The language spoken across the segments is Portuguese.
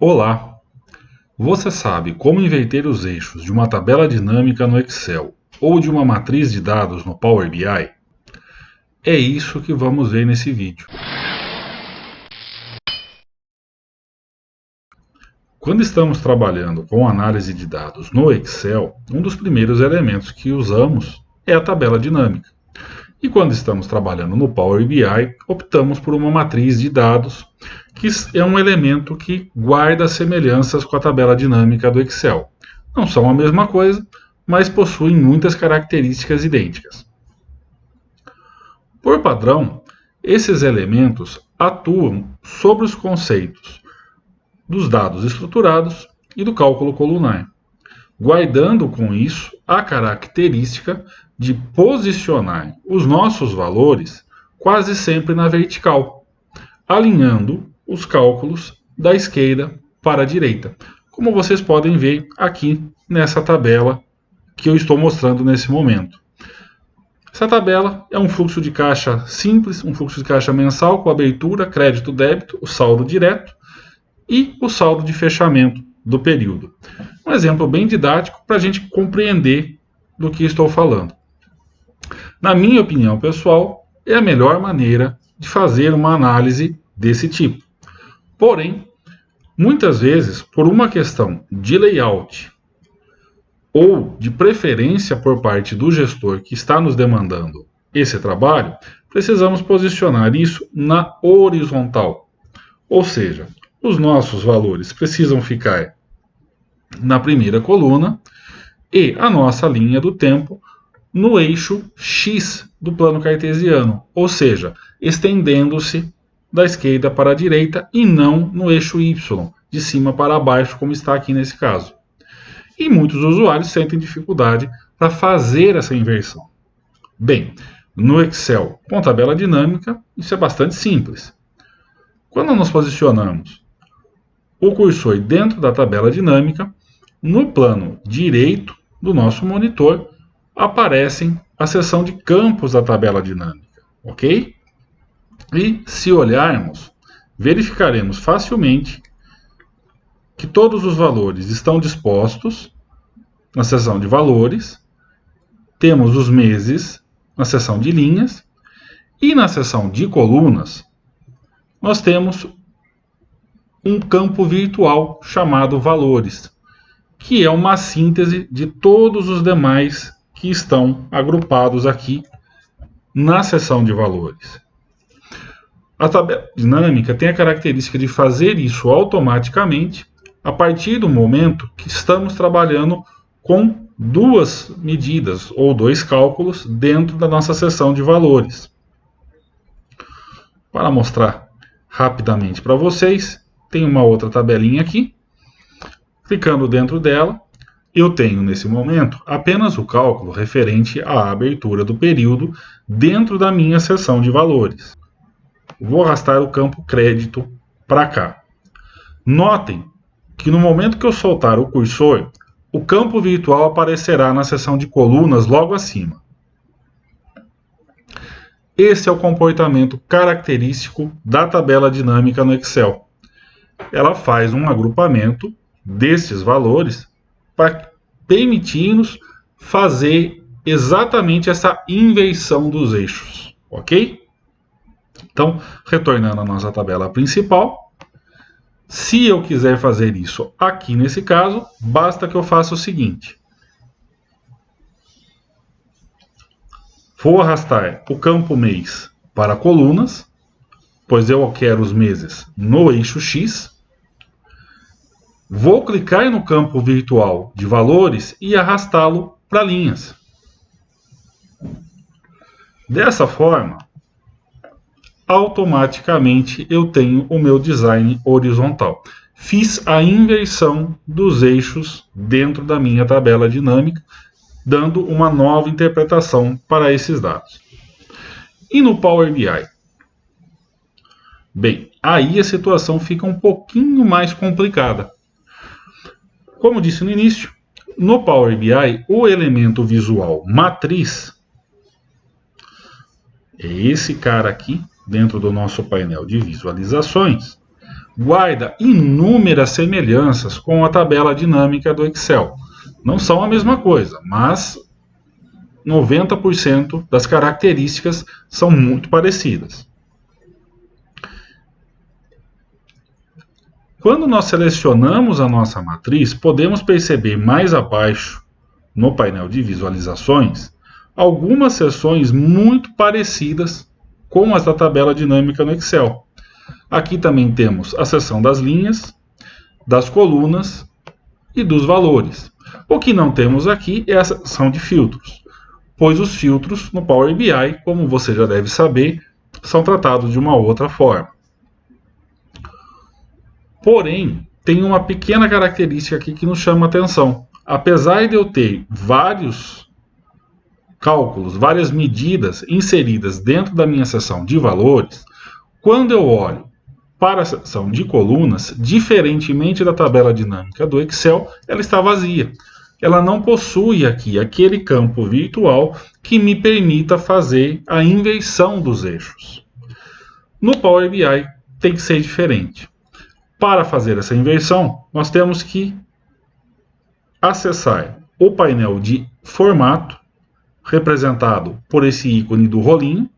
Olá! Você sabe como inverter os eixos de uma tabela dinâmica no Excel ou de uma matriz de dados no Power BI? É isso que vamos ver nesse vídeo. Quando estamos trabalhando com análise de dados no Excel, um dos primeiros elementos que usamos é a tabela dinâmica. E quando estamos trabalhando no Power BI, optamos por uma matriz de dados, que é um elemento que guarda semelhanças com a tabela dinâmica do Excel. Não são a mesma coisa, mas possuem muitas características idênticas. Por padrão, esses elementos atuam sobre os conceitos dos dados estruturados e do cálculo colunar, guardando com isso a característica de posicionar os nossos valores quase sempre na vertical, alinhando os cálculos da esquerda para a direita, como vocês podem ver aqui nessa tabela que eu estou mostrando nesse momento. Essa tabela é um fluxo de caixa simples, um fluxo de caixa mensal com abertura, crédito, débito, o saldo direto e o saldo de fechamento do período. Um exemplo bem didático para a gente compreender do que estou falando. Na minha opinião pessoal, é a melhor maneira de fazer uma análise desse tipo. Porém, muitas vezes, por uma questão de layout ou de preferência por parte do gestor que está nos demandando esse trabalho, precisamos posicionar isso na horizontal. Ou seja, os nossos valores precisam ficar na primeira coluna e a nossa linha do tempo no eixo X do plano cartesiano, ou seja, estendendo-se da esquerda para a direita e não no eixo Y, de cima para baixo, como está aqui nesse caso. E muitos usuários sentem dificuldade para fazer essa inversão. Bem, no Excel com tabela dinâmica, isso é bastante simples. Quando nós posicionamos o cursor dentro da tabela dinâmica, no plano direito do nosso monitor, aparecem a seção de campos da tabela dinâmica, ok? E se olharmos, verificaremos facilmente que todos os valores estão dispostos na seção de valores, temos os meses na seção de linhas e na seção de colunas nós temos um campo virtual chamado valores, que é uma síntese de todos os demais que estão agrupados aqui na seção de valores. A tabela dinâmica tem a característica de fazer isso automaticamente a partir do momento que estamos trabalhando com duas medidas ou dois cálculos dentro da nossa seção de valores. Para mostrar rapidamente para vocês, tem uma outra tabelinha aqui. Clicando dentro dela, eu tenho nesse momento apenas o cálculo referente à abertura do período dentro da minha seção de valores. Vou arrastar o campo crédito para cá. Notem que no momento que eu soltar o cursor, o campo virtual aparecerá na seção de colunas logo acima. Esse é o comportamento característico da tabela dinâmica no Excel. Ela faz um agrupamento desses valores para permitir-nos fazer exatamente essa inversão dos eixos, ok? Então, retornando à nossa tabela principal, se eu quiser fazer isso aqui nesse caso, basta que eu faça o seguinte. Vou arrastar o campo mês para colunas, pois eu quero os meses no eixo X. Vou clicar no campo virtual de valores e arrastá-lo para linhas. Dessa forma, automaticamente eu tenho o meu design horizontal. Fiz a inversão dos eixos dentro da minha tabela dinâmica, dando uma nova interpretação para esses dados. E no Power BI? Bem, aí a situação fica um pouquinho mais complicada. Como disse no início, no Power BI, o elemento visual matriz é esse cara aqui, dentro do nosso painel de visualizações, guarda inúmeras semelhanças com a tabela dinâmica do Excel. Não são a mesma coisa, mas 90% das características são muito parecidas. Quando nós selecionamos a nossa matriz, podemos perceber mais abaixo, no painel de visualizações, algumas seções muito parecidas com as da tabela dinâmica no Excel. Aqui também temos a seção das linhas, das colunas e dos valores. O que não temos aqui é a seção de filtros, pois os filtros no Power BI, como você já deve saber, são tratados de uma outra forma. Porém, tem uma pequena característica aqui que nos chama a atenção. Apesar de eu ter vários cálculos, várias medidas inseridas dentro da minha seção de valores, quando eu olho para a seção de colunas, diferentemente da tabela dinâmica do Excel, ela está vazia. Ela não possui aqui aquele campo virtual que me permita fazer a inversão dos eixos. No Power BI tem que ser diferente. Para fazer essa inversão, nós temos que acessar o painel de formato, representado por esse ícone do rolinho,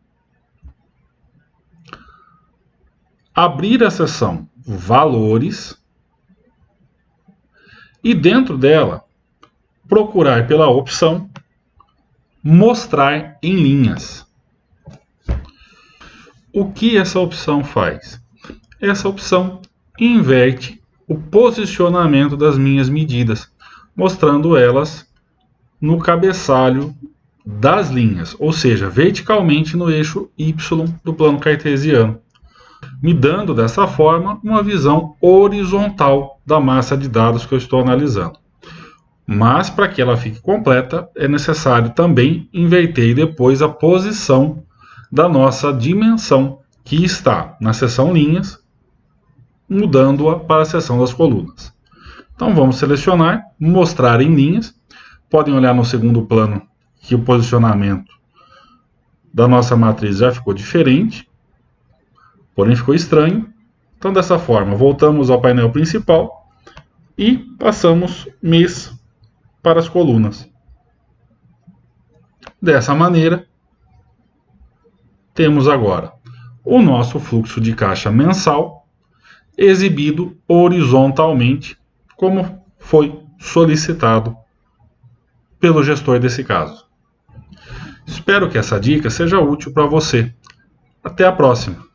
abrir a seção Valores e dentro dela procurar pela opção Mostrar em linhas. O que essa opção faz? Essa opção inverte o posicionamento das minhas medidas, mostrando elas no cabeçalho das linhas, ou seja, verticalmente no eixo Y do plano cartesiano, me dando dessa forma uma visão horizontal da massa de dados que eu estou analisando. Mas para que ela fique completa, é necessário também inverter depois a posição da nossa dimensão, que está na seção linhas, mudando-a para a seção das colunas. Então vamos selecionar, mostrar em linhas. Podem olhar no segundo plano que o posicionamento da nossa matriz já ficou diferente, porém ficou estranho. Então dessa forma, voltamos ao painel principal e passamos mês para as colunas. Dessa maneira, temos agora o nosso fluxo de caixa mensal exibido horizontalmente, como foi solicitado pelo gestor desse caso. Espero que essa dica seja útil para você. Até a próxima!